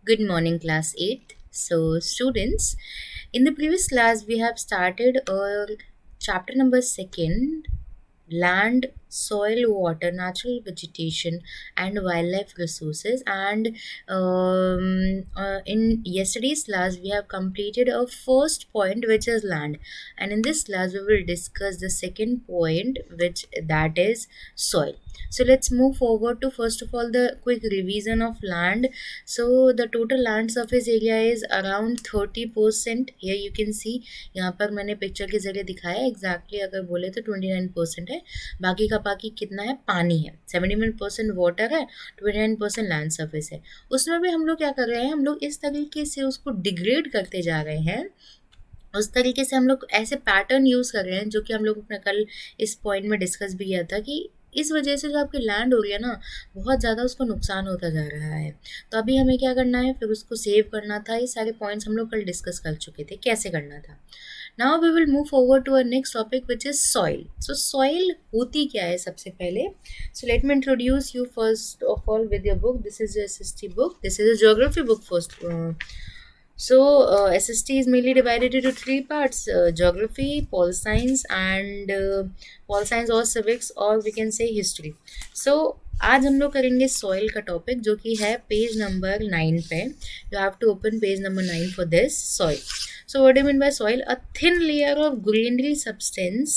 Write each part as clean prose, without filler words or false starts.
Good morning, class 8th. So, students, in the previous class, we have started our chapter number 2nd, land, soil, water, natural vegetation, and wildlife resources. And in yesterday's class, we have completed our first point, which is land. And in this class, we will discuss the second point, which that is soil. So let's move forward to first of all the quick revision of land. So the total land surface area is around 30%. Here you can see, यहाँ पर मैंने picture के जरिए दिखाया है exactly अगर बोले तो 29% है। बाकी कितना है, पानी है, 71% वाटर है, 29% लैंड सर्फेस है। उसमें भी हम लोग क्या कर रहे हैं, हम लोग इस तरीके से उसको डिग्रेड करते जा रहे हैं, उस तरीके से हम लोग ऐसे पैटर्न यूज़ कर रहे हैं जो कि हम लोग ने कल इस पॉइंट में डिस्कस भी किया था कि इस वजह से जो आपकी लैंड हो रही है ना, बहुत ज़्यादा उसको नुकसान होता जा रहा है। तो अभी हमें क्या करना है, फिर उसको सेव करना था। ये सारे पॉइंट्स हम लोग कल डिस्कस कर चुके थे कैसे करना था। Now we will move forward to our next topic which is soil. So soil होती क्या है सबसे पहले। So let me introduce you first of all with your book. This is SST book, this is a geography book first. SST is mainly divided into three parts: geography, pol science, and pol science or civics, or we can say history. So आज हम लोग करेंगे soil का topic जो कि है page number 9 पे। You have to open page number 9 for this soil. So what do you mean by soil? A thin layer of granular substance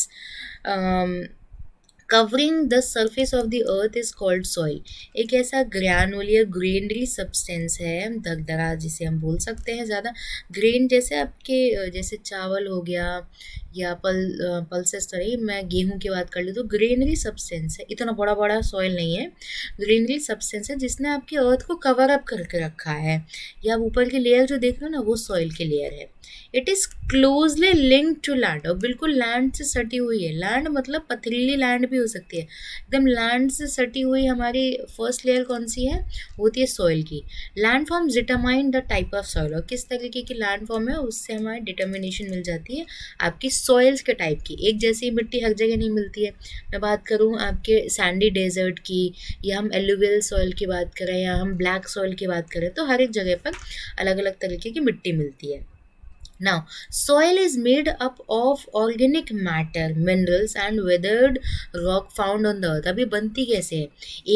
covering the surface of the earth is called soil. एक ऐसा granular granary substance है, दरदरा जिसे हम बोल सकते हैं, ज़्यादा ग्रेन जैसे आपके जैसे चावल हो गया या पल्सेस, सॉरी मैं गेहूं की बात कर लूँ तो ग्रेनरी सब्सटेंस है, इतना बड़ा बड़ा सॉइल नहीं है, ग्रेनरी सब्सटेंस है जिसने आपके अर्थ को कवर अप करके रखा है, या आप ऊपर की लेयर जो देख रहे हो ना वो सॉइल की लेयर है. It is closely linked to land, और बिल्कुल लैंड से सटी हुई है. लैंड मतलब पथरीली लैंड भी हो सकती है, एकदम लैंड से सटी हुई. हमारी फर्स्ट लेयर कौन सी है, होती है सॉइल की. Land form determine the type of soil, और किस तरीके की लैंड फॉर्म है उससे हमारी डिटर्मिनेशन मिल जाती है आपकी सॉइल्स के टाइप की. एक जैसी मिट्टी हर जगह नहीं मिलती है. मैं बात करूँ आपके सैंडी डेजर्ट की, या हम एलुवियल सॉइल की बात करें, या हम ब्लैक सॉइल की बात करें, तो हर एक जगह पर अलग अलग तरीके की मिट्टी मिलती है. Now, soil is made up of organic matter, minerals and weathered rock found on the earth. अभी बनती कैसे है,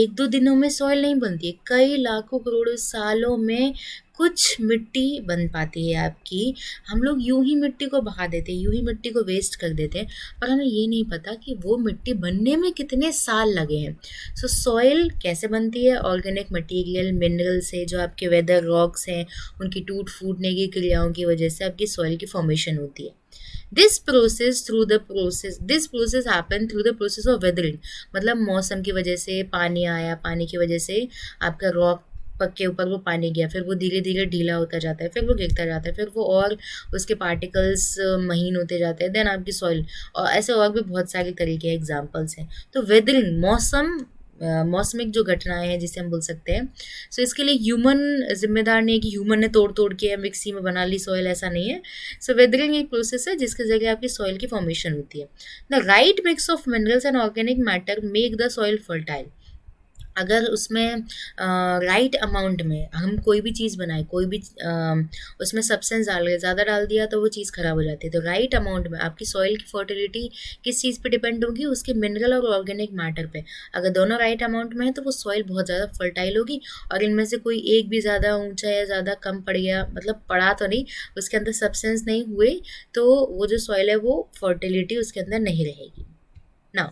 एक दो दिनों में सॉइल नहीं बनती है, कई लाखों करोड़ों सालों में कुछ मिट्टी बन पाती है आपकी. हम लोग यूं ही मिट्टी को बहा देते हैं, यूं ही मिट्टी को वेस्ट कर देते हैं, पर हमें ये नहीं पता कि वो मिट्टी बनने में कितने साल लगे हैं. सो सॉइल कैसे बनती है, ऑर्गेनिक मटेरियल, मिनरल से, जो आपके वेदर रॉक्स हैं उनकी टूट फूटने की क्रियाओं की वजह से आपकी सॉइल की फॉर्मेशन होती है. This process happen through the process of weathering. मतलब मौसम की वजह से पानी आया, पानी की वजह से आपका रॉक पक के ऊपर वो पानी गया, फिर वो धीरे धीरे ढीला होता जाता है, फिर वो गिरता जाता है, फिर वो और उसके पार्टिकल्स महीन होते जाते हैं, देन आपकी सॉइल. और ऐसे और भी बहुत सारे तरीके एग्जाम्पल्स हैं. तो वेदरिंग मौसमिक जो घटनाएं हैं जिसे हम बोल सकते हैं. सो इसके लिए ह्यूमन जिम्मेदार नहीं है कि ह्यूमन ने तोड़ तोड़ के मिक्सी में बना ली सॉइल, ऐसा नहीं है. सो वेदरिंग एक प्रोसेस है जिसके जरिए आपकी सॉइल की फॉर्मेशन होती है. The right mix of minerals and organic matter make the soil fertile. अगर उसमें राइट अमाउंट में हम कोई भी चीज़ बनाए, कोई भी उसमें सब्सटेंस डाल रहे, ज़्यादा डाल दिया तो वो चीज़ ख़राब हो जाती है. तो राइट अमाउंट में आपकी सॉइल की फर्टिलिटी किस चीज़ पे डिपेंड होगी, उसके मिनरल और ऑर्गेनिक मैटर पे. अगर दोनों राइट अमाउंट में है तो वो सॉइल बहुत ज़्यादा फर्टाइल होगी. और इनमें से कोई एक भी ज़्यादा ऊंचा या ज़्यादा कम पड़ गया, मतलब पड़ा तो नहीं, उसके अंदर सब्सटेंस नहीं हुए, तो वो जो सॉइल है वो फर्टिलिटी उसके अंदर नहीं रहेगी. Now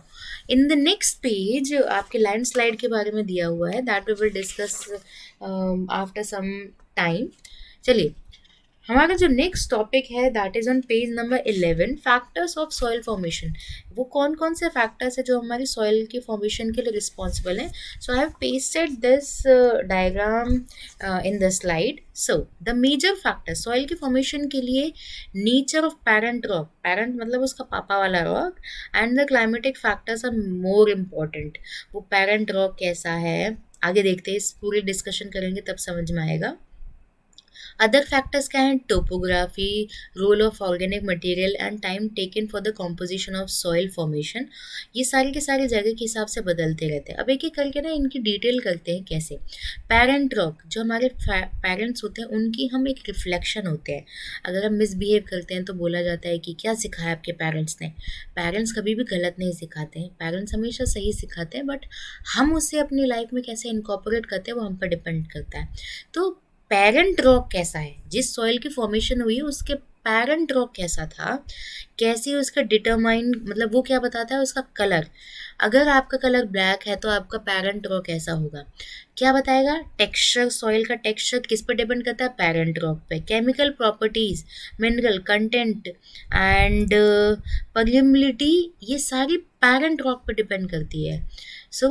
in the next page आपके लैंडस्लाइड के बारे में दिया हुआ है, that we will discuss after some time. चलिए, हमारा जो नेक्स्ट टॉपिक है that is on page number 11, factors of soil formation. वो कौन कौन से फैक्टर्स है जो हमारी सॉइल की फॉर्मेशन के लिए रिस्पॉन्सिबल हैं. So I have pasted this diagram in the slide. So the major factor soil की फॉर्मेशन के लिए, nature of parent rock, parent मतलब उसका पापा वाला rock, and the climatic factors are more important. वो पेरेंट रॉक कैसा है आगे देखते हैं, इस पूरी डिस्कशन करेंगे तब समझ में आएगा. अदर फैक्टर्स क्या हैं? Topography, role of organic material and time taken for the composition of soil formation. ये सारे के सारे जगह के हिसाब से बदलते रहते हैं। अब एक एक करके ना इनकी डिटेल करते हैं कैसे। पेरेंट रॉक, जो हमारे पेरेंट्स होते हैं उनकी हम एक रिफ्लेक्शन होते हैं। अगर हम मिसबिहेव करते हैं तो बोला जाता है कि क्या सिखाया आपके पेरेंट्स ने। पेरेंट्स कभी भी गलत नहीं सिखाते हैं, पेरेंट्स हमेशा सही सिखाते हैं, बट हम उसे अपनी लाइफ में कैसे इनकॉर्पोरेट करते हैं वो हम पर डिपेंड करता है। तो पेरेंट रॉक कैसा है, जिस सॉइल की फॉर्मेशन हुई है उसके पेरेंट रॉक कैसा था, कैसे उसका डिटरमाइन, मतलब वो क्या बताता है, उसका कलर। अगर आपका कलर ब्लैक है तो आपका पेरेंट रॉक कैसा होगा, क्या बताएगा। टेक्सचर, सॉइल का टेक्सचर किस पर डिपेंड करता है, पेरेंट रॉक पे। Chemical properties, mineral content and permeability, ये सारी पेरेंट रॉक पे डिपेंड करती है। सो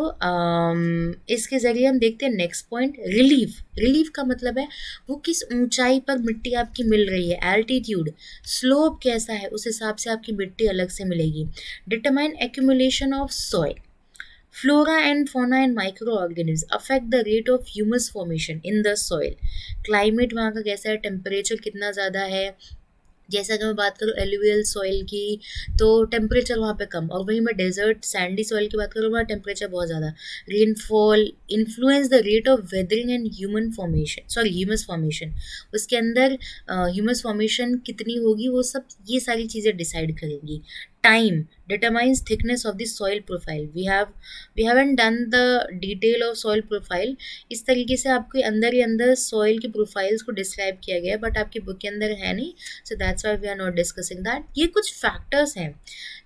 इसके ज़रिए हम देखते हैं नेक्स्ट पॉइंट, रिलीफ। रिलीफ का मतलब है वो किस ऊंचाई पर मिट्टी आपकी मिल रही है, एल्टीट्यूड, स्लोप कैसा है, उस हिसाब से आपकी मिट्टी अलग से मिलेगी। Determine accumulation of soil. Flora and fauna and microorganisms affect the rate of humus formation in the soil. Climate वहाँ का कैसा है, टेम्परेचर कितना ज़्यादा है। जैसा कि मैं बात करूँ एलुवियल सॉइल की तो टेम्परेचर वहाँ पे कम, और वहीं मैं डेजर्ट सैंडी सॉइल की बात करूँ वहाँ टेम्परेचर बहुत ज़्यादा। Rainfall influence the rate of weathering and humus formation. उसके अंदर ह्यूमस फॉर्मेशन कितनी होगी वो सब, ये सारी चीज़ें डिसाइड करेंगी। Time determines thickness of the soil profile. We haven't done the detail of soil profile. इस तरीके से आपके अंदर ही अंदर सॉइल की प्रोफाइल्स को डिस्क्राइब किया गया है, बट आपकी बुक के अंदर है नहीं, so that's why we are not discussing that. ये कुछ फैक्टर्स हैं।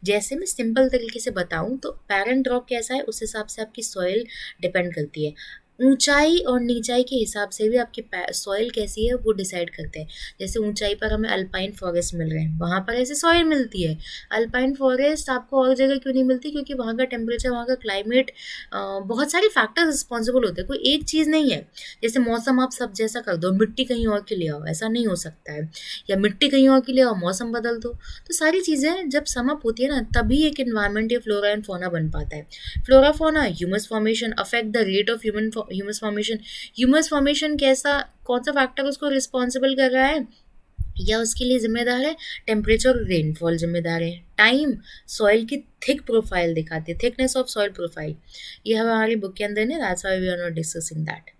जैसे मैं सिंपल तरीके से बताऊं तो पेरेंट रॉक कैसा है उस हिसाब से आपकी सॉइल डिपेंड करती है। ऊंचाई और नीचाई के हिसाब से भी आपकी सॉइल कैसी है वो डिसाइड करते हैं। जैसे ऊंचाई पर हमें अल्पाइन फॉरेस्ट मिल रहे हैं, वहाँ पर ऐसी सॉइल मिलती है। अल्पाइन फॉरेस्ट आपको और जगह क्यों नहीं मिलती, क्योंकि वहाँ का टेम्परेचर, वहाँ का क्लाइमेट, बहुत सारे फैक्टर्स रिस्पॉन्सिबल होते हैं, कोई एक चीज़ नहीं है। जैसे मौसम आप सब जैसा कर दो, मिट्टी कहीं और के ले आओ, ऐसा नहीं हो सकता है। या मिट्टी कहीं और के ले आओ, मौसम बदल दो। तो सारी चीज़ें जब सम अप होती है ना, तभी एक इन्वायरमेंट या फ्लोरा एंड फौना बन पाता है। Flora fauna, humus formation affect the rate of humus formation. Humus formation कैसा, कौन सा फैक्टर उसको रिस्पॉन्सिबल कर रहा है या उसके लिए जिम्मेदार है, टेम्परेचर और रेनफॉल जिम्मेदार है। टाइम, सॉइल की थिक प्रोफाइल दिखाती है, थिकनेस ऑफ सॉइल प्रोफाइल, ये हमारी बुक के अंदर है, that's why we are not discussing that.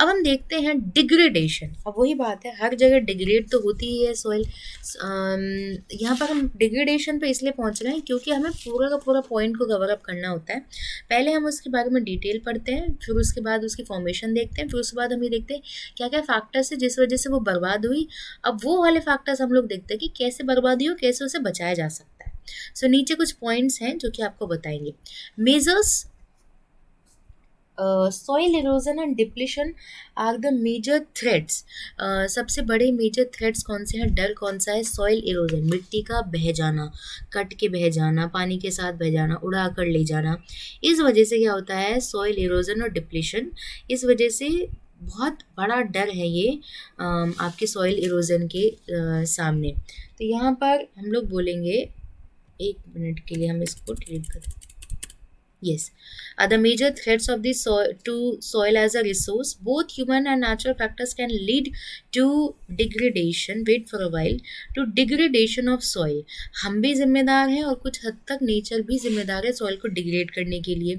अब हम देखते हैं डिग्रेडेशन। अब वही बात है, हर जगह डिग्रेड तो होती ही है सॉइल। यहाँ पर हम डिग्रेडेशन पे इसलिए पहुँच रहे हैं क्योंकि हमें पूरा का पूरा पॉइंट को कवर अप करना होता है। पहले हम उसके बारे में डिटेल पढ़ते हैं, फिर उसके बाद उसकी फॉर्मेशन देखते हैं, फिर उसके बाद हम ये देखते हैं क्या क्या फैक्टर्स है जिस वजह से वो बर्बाद हुई। अब वो वाले फैक्टर्स हम लोग देखते हैं कि कैसे बर्बाद हुई हो, कैसे उसे बचाया जा सकता है। सो नीचे कुछ पॉइंट्स हैं जो कि आपको बताएंगे। Measures soil erosion and depletion are the major threats. सबसे बड़े मेजर थ्रेड्स कौन से हैं, डर कौन सा है, सॉइल इरोजन, मिट्टी का बह जाना, कट के बह जाना, पानी के साथ बह जाना, उड़ा कर ले जाना। इस वजह से क्या होता है, सॉइल इरोजन और डिप्लीशन, इस वजह से बहुत बड़ा डर है ये आपके सॉइल इरोजन के सामने। तो यहाँ पर हम लोग बोलेंगे, एक मिनट के लिए हम इसको डिलीट करें। Yes, the major threats of the soil as a resource, both human and natural factors can lead to degradation. Wait for a while. To degradation of soil. हम भी जिम्मेदार हैं और कुछ हद तक नेचर भी जिम्मेदार है सॉइल को डिग्रेड करने के लिए।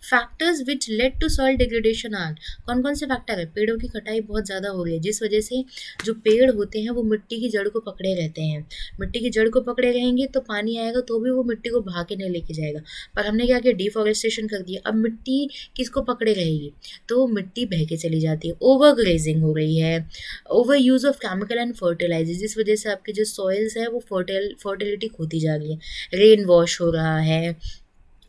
Factors which led to soil degradation are, कौन कौन से फैक्टर है, पेड़ों की कटाई बहुत ज़्यादा हो रही है जिस वजह से जो पेड़ होते हैं वो मिट्टी की जड़ को पकड़े रहते हैं। मिट्टी की जड़ को पकड़े रहेंगे तो पानी आएगा तो भी वो मिट्टी को बहा के नहीं लेके जाएगा। पर हमने क्या किया, डिफॉरेस्टेशन कर दिया। अब मिट्टी किसको पकड़े रहेगी, तो मिट्टी बह के चली जाती है। ओवर ग्रेजिंग हो रही है, overuse of chemical and fertiliser, जिस वजह से आपके जो सॉइल्स है वो फर्टिलिटी खोती जा रही है। रेन वॉश हो रहा है,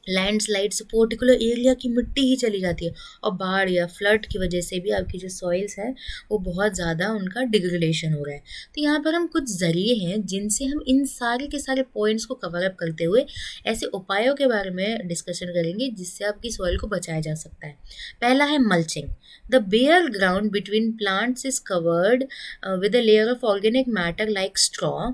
लैंडस्लाइड्स, पर्टिकुलर एरिया की मिट्टी ही चली जाती है, और बाढ़ या फ्लड की वजह से भी आपकी जो सॉइल्स है वो बहुत ज़्यादा उनका डिग्रेडेशन हो रहा है। तो यहाँ पर हम कुछ ज़रिए हैं जिनसे हम इन सारे के सारे पॉइंट्स को कवर अप करते हुए ऐसे उपायों के बारे में डिस्कशन करेंगे जिससे आपकी सॉइल को बचाया जा सकता है। पहला है mulching. The bare ground between plants is covered with a layer of organic matter like straw.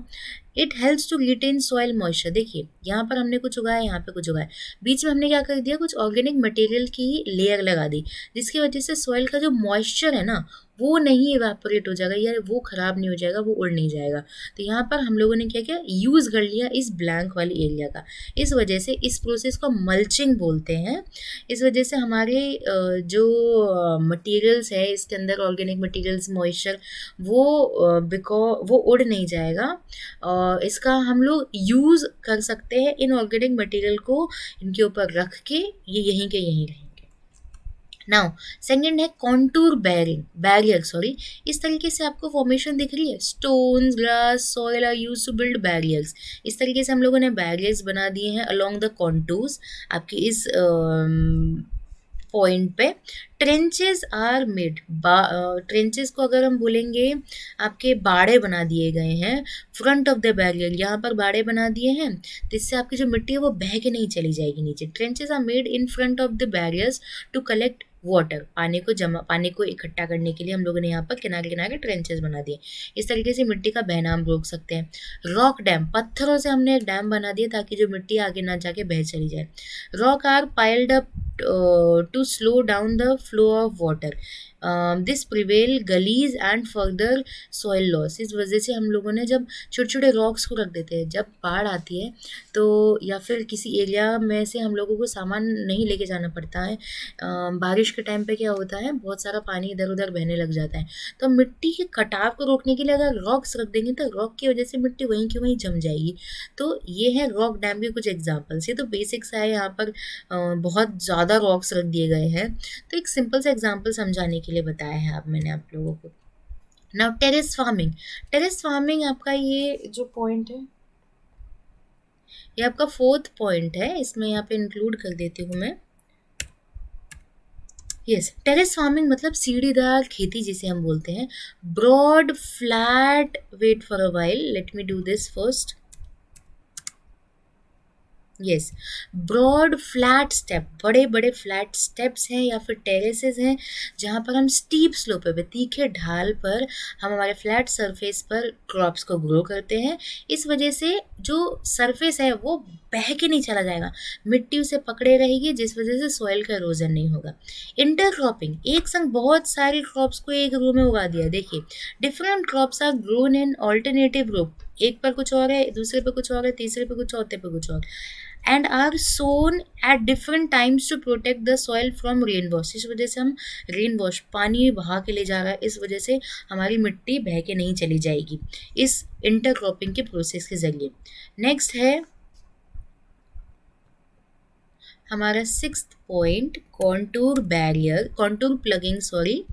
It helps to retain soil moisture. देखिए यहाँ पर हमने कुछ उगाया, यहाँ पे कुछ उगाया, बीच में हमने क्या कर दिया, कुछ ऑर्गेनिक मटेरियल की लेयर लगा दी जिसकी वजह से सॉइल का जो मॉइस्चर है ना वो नहीं इवेपोरेट हो जाएगा या वो ख़राब नहीं हो जाएगा, वो उड़ नहीं जाएगा। तो यहाँ पर हम लोगों ने क्या किया, यूज़ कर लिया इस ब्लैंक वाली एरिया का। इस वजह से इस प्रोसेस को मल्चिंग बोलते हैं। इस वजह से हमारे जो मटेरियल्स है इसके अंदर, ऑर्गेनिक मटेरियल्स, मॉइस्चर, वो वो उड़ नहीं जाएगा। इसका हम लोग यूज़ कर सकते हैं इन ऑर्गेनिक मटेरियल को इनके ऊपर रख के, ये यहीं के यहीं रहेंगे। नाउ सेकेंड है कॉन्टूर बैरियर सॉरी। इस तरीके से आपको फॉर्मेशन दिख रही है, stones, grass, soil are use to build barriers. इस तरीके से हम लोगों ने बैरियर्स बना दिए हैं अलोंग द कॉन्टूर्स आपकी इस पॉइंट पे। ट्रेंचेस आर मेड, ट्रेंचेस को अगर हम बोलेंगे, आपके बाड़े बना दिए गए हैं फ्रंट ऑफ द बैरियर। यहाँ पर बाड़े बना दिए हैं तो इससे आपकी जो मिट्टी है वो बह के नहीं चली जाएगी नीचे। Trenches are made in front of the barriers to collect water, पानी को इकट्ठा करने के लिए हम लोगों ने यहाँ पर किनारे किनारे ट्रेंचेस बना दिए। इस तरीके से मिट्टी का बहना हम रोक सकते हैं। रॉक डैम, पत्थरों से हमने एक डैम बना दिया ताकि जो मिट्टी आगे ना जाके बह चली जाए। Rock are piled up to slow down the flow of water. This prevail gullies and further soil loss. इस वजह से हम लोगों ने जब छोटे छोटे रॉक्स को रख देते हैं, जब बाढ़ आती है तो या फिर किसी एरिया में से हम लोगों को सामान नहीं लेके जाना पड़ता है, बारिश के टाइम पे क्या होता है, बहुत सारा पानी इधर उधर बहने लग जाता है। तो मिट्टी के कटाव को रोकने के लिए अगर रॉक्स रख देंगे तो रॉक की वजह से मिट्टी वहीं की वहीं जम जाएगी। तो ये है रॉक डैम के कुछ एग्जाम्पल्स। ये तो बेसिक्स है, यहाँ पर बहुत ज़्यादा रॉक्स रख दिए गए हैं। तो एक सिंपल सा एग्जाम्पल समझाने के लिए बताया है आप मैंने आप लोगों को। Now terrace farming. Terrace farming आपका ये जो पॉइंट है, ये आपका 4th पॉइंट है, इसमें यहाँ पे इंक्लूड कर देती हूँ मैं। यस, टेरेस फार्मिंग मतलब सीढ़ीदार खेती जिसे हम बोलते हैं। Broad flat, wait for a while, let me do this first. Yes, broad flat step, बड़े बड़े फ्लैट स्टेप्स हैं या फिर टेरेसेस हैं जहाँ पर हम स्टीप स्लोप पे, तीखे ढाल पर हम हमारे फ्लैट सरफेस पर क्रॉप्स को ग्रो करते हैं। इस वजह से जो सरफेस है वो बह के नहीं चला जाएगा, मिट्टी उसे पकड़े रहेगी, जिस वजह से सॉइल का इरोजन नहीं होगा। इंटरक्रॉपिंग, एक संग बहुत सारे क्रॉप्स को एक रो में उगा दिया। देखिए, different crops are grown in alternative row, एक पर कुछ और है, दूसरे पर कुछ और है, तीसरे पर कुछ, चौथे पर कुछ और, and are sown at different times to protect the soil from rain wash. इस वजह से हम रेन वॉश, पानी बहा के ले जा रहा है, इस वजह से हमारी मिट्टी बह के नहीं चली जाएगी इस इंटरक्रॉपिंग के प्रोसेस के जरिए। नेक्स्ट है हमारा 6th point, contour barrier, contour plugging sorry,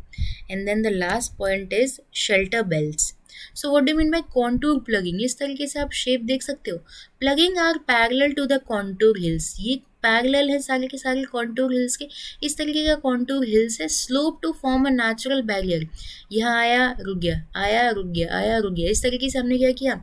and then the last point is shelter belts. So what do mean by contour plugging? इस तरीके से आप शेप देख सकते हो। Plugging are parallel to the contour hills, ये पैरेलल है सारे के सारे कॉन्टूर हिल्स के। इस तरीके का कॉन्टूर हिल्स है, slope to form a natural barrier. यहाँ आया रुक गया, आया रुक गया, आया रुक गया, इस तरीके से हमने क्या किया,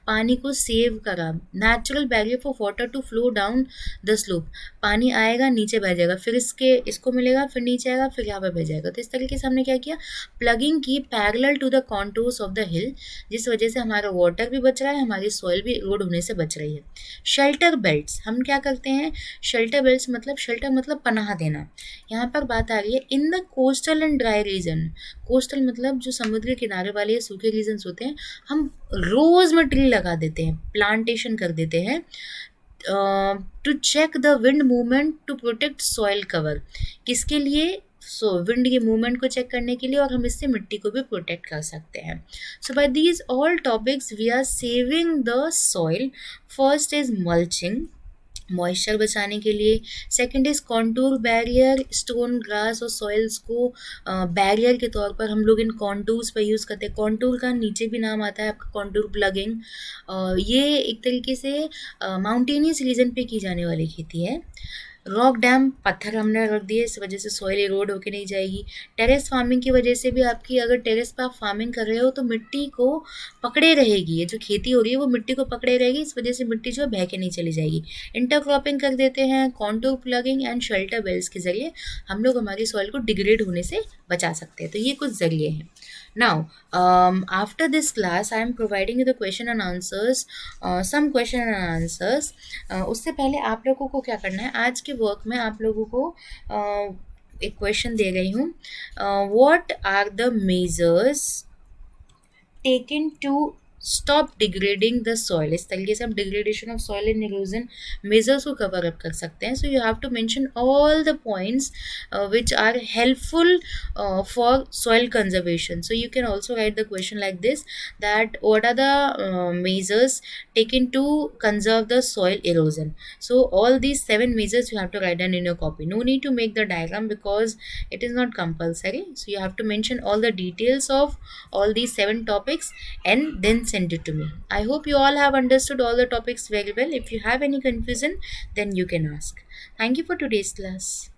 पानी को सेव करा। Natural barrier for water to flow down the slope, पानी आएगा नीचे बह जाएगा, फिर इसको मिलेगा, फिर नीचे आएगा, फिर यहाँ पे बह जाएगा। तो इस तरीके से हमने क्या किया, प्लगिंग की parallel to the contours of the hill, जिस वजह से हमारा वाटर भी बच रहा है, हमारी सॉइल भी इरोड होने से बच रही है। शेल्टर बेल्ट्स, हम क्या करते हैं, शेल्टर बेल्ट्स मतलब, शेल्टर मतलब पनाह देना। यहाँ पर बात आ रही है in the coastal and dry region. Coastal मतलब जो समुद्र के किनारे वाले सूखे रीजन्स होते हैं, हम रोज में ट्री लगा देते हैं, प्लांटेशन कर देते हैं to check the wind movement to protect soil cover. किसके लिए? विंड की मूवमेंट को चेक करने के लिए, और हम इससे मिट्टी को भी प्रोटेक्ट कर सकते हैं। So by these all topics we are saving the soil. First is mulching, moisture बचाने के लिए। Second is contour barrier, stone, grass और सॉइल्स को बैरियर के तौर पर हम लोग इन कॉन्टूर्स पर यूज़ करते हैं। कॉन्टूर का नीचे भी नाम आता है आपका कॉन्टूर प्लगिंग। ये एक तरीके से माउंटेनियस रीजन पे की जाने वाली खेती है। रॉक डैम, पत्थर हमने रख दिए, इस वजह से सॉइल इरोड होके नहीं जाएगी। टेरेस फार्मिंग की वजह से भी आपकी, अगर टेरेस पर आप फार्मिंग कर रहे हो तो मिट्टी को पकड़े रहेगी, ये जो खेती हो रही है वो मिट्टी को पकड़े रहेगी, इस वजह से मिट्टी जो है बह के नहीं चली जाएगी। इंटरक्रॉपिंग कर देते हैं, contour plugging and shelter belts के जरिए हम लोग हमारी सॉइल को डिग्रेड होने से बचा सकते हैं। तो ये कुछ जरिए हैं। Now, after this class, I am providing you the question and answers, some question and answers. उससे पहले आप लोगों को क्या करना है, आज के वर्क में आप लोगों को एक क्वेश्चन दे रही हूँ, what are the measures taken to stop degrading the soil. इस तरीके से हम degradation of soil and erosion measures को cover up कर सकते हैं. So you have to mention all the points which are helpful for soil conservation. So you can also write the question like this, that what are the measures taken to conserve the soil erosion. So all these 7 measures you have to write down in your copy. No need to make the diagram because it is not compulsory. So you have to mention all the details of all these 7 topics and then send it to me. I hope you all have understood all the topics very well. If you have any confusion, then you can ask. Thank you for today's class.